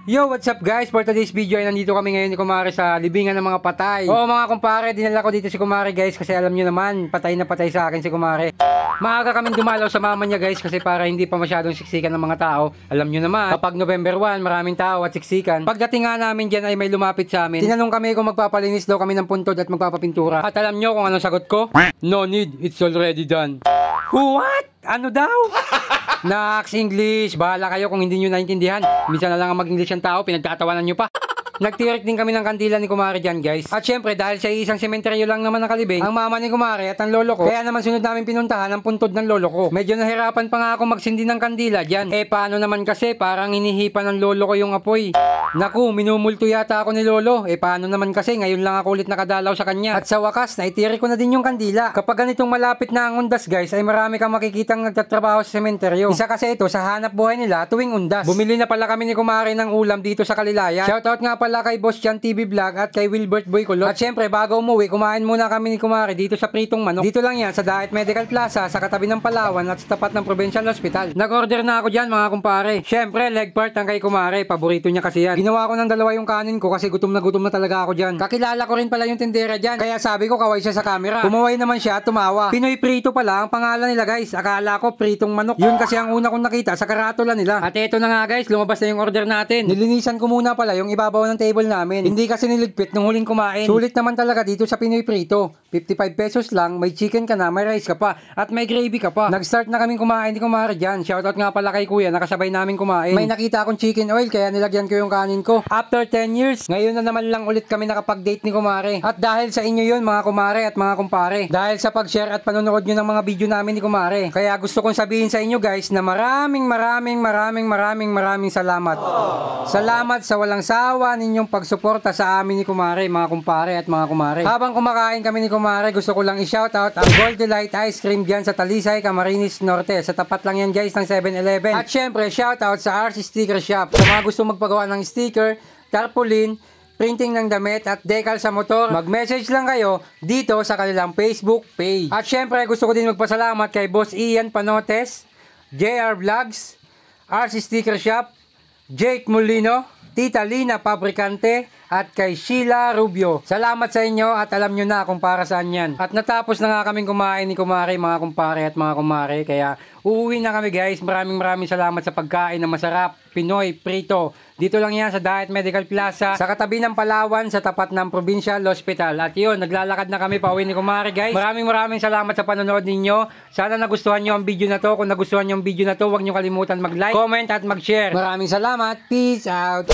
Yo, what's up guys? For today's video ay nandito kami ngayon ni Kumare sa libingan ng mga patay. Oo mga kumpare, dinala ko dito si Kumare guys kasi alam nyo naman, patay na patay sa akin si Kumare. Maaga kaming dumalaw sa mama niya guys kasi para hindi pa masyadong siksikan ng mga tao. Alam nyo naman, kapag November 1, maraming tao at siksikan. Pagdating nga namin dyan ay may lumapit sa amin. Tinanong kami kung magpapalinis daw kami ng puntod at magpapapintura. At alam nyo kung anong sagot ko? No need, it's already done. What? Ano daw? Naks English, bahala kayo kung hindi nyo naintindihan. Minsan na lang ang mag-English ang tao, pinagtatawanan nyo pa. Nagtirik din kami ng kandila ni Kumare dyan guys. At syempre dahil sa isang sementeryo lang naman nakalibing ang mama ni Kumare at ang lolo ko, kaya naman sunod namin pinuntahan ang puntod ng lolo ko. Medyo nahirapan pa nga ako magsindi ng kandila dyan. Paano naman kasi parang hinihipan ng lolo ko yung apoy. Naku, minumulto yata ako ni lolo. Paano naman kasi ngayon lang ako ulit nakadalaw sa kanya. At sa wakas, naitirik ko na din yung kandila. Kapag ganitong malapit na ang undas guys, ay marami kang makikitang nagtatrabaho sa sementeryo. Isa kasi ito sa hanap buhay nila tuwing undas. Bumili na pala kami ni Kumare ng ulam dito sa Kalilayan. Shoutout nga pala kay Boss Jan TV Vlog at kay Wilbert Boy Kulot. At syempre bago umuwi, kumain muna kami ni Kumare dito sa Pritong Manok. Dito lang yan sa Diet Medical Plaza sa katabi ng Palawan at sa tapat ng Provincial Hospital. Nag-order na ako dyan mga kumpare. Syempre leg part ng kay Kumare, paborito niya kasi yan. Ginawa ko ng dalawa yung kanin ko kasi gutom na talaga ako dyan. Kakilala ko rin pala yung tindera dyan, kaya sabi ko kaway siya sa camera. Kumaway naman siya at tumawa. Pinoy Prito pala ang pangalan nila guys. Akala ko Pritong Manok. Yun kasi ang una kong nakita sa karatula nila. At eto na nga guys, lumabas na yung order natin. Nilinisan ko muna pala yung ibabaw ng table namin. Hindi kasi niligpit nung huling kumain. Sulit naman talaga dito sa Pinoy Prito. 55 pesos lang, may chicken ka na, may rice ka pa, at may gravy ka pa. Nag-start na kaming kumain ni Kumare dyan. Shoutout nga pala kay kuya, nakasabay namin kumain. May nakita akong chicken oil, kaya nilagyan ko yung kanin ko. After 10 years, ngayon na naman lang ulit kami nakapag-date ni Kumare. At dahil sa inyo yun mga kumare at mga kumpare. Dahil sa pag-share at panonood nyo ng mga video namin ni Kumare. Kaya gusto kong sabihin sa inyo guys na maraming salamat. Salamat sa walang sawa ninyong pagsuporta sa amin ni Kumare, mga kumpare at mga kumare. Habang kumakain kami ni Kumare, gusto ko lang i-shoutout ang Gold Delight Ice Cream dyan sa Talisay, Camarines Norte. Sa tapat lang yan guys ng 7-Eleven. At syempre, shoutout sa RC Sticker Shop. Sa mga gusto magpagawa ng sticker, tarpaulin, printing ng damit at decal sa motor, mag-message lang kayo dito sa kanilang Facebook page. At syempre, gusto ko din magpasalamat kay Boss Ian Panotes, JR Vlogs, RC Sticker Shop, Jake Molino, Tita Lina Pabricante, at kay Sheila Rubio. Salamat sa inyo at alam nyo na kung para saan yan. At natapos na nga kaming kumain ni Kumare, mga kumpare at mga kumare. Kaya uuwi na kami guys. Maraming salamat sa pagkain na masarap. Pinoy Prito. Dito lang yan sa Diet Medical Plaza sa katabi ng Palawan sa tapat ng Provincial Hospital. At yun, naglalakad na kami pauwi ni Kumare guys. Maraming salamat sa panonood ninyo. Sana nagustuhan nyo ang video na to. Kung nagustuhan nyo ang video na to, huwag nyo kalimutan mag-like, comment at mag-share. Maraming salamat. Peace out.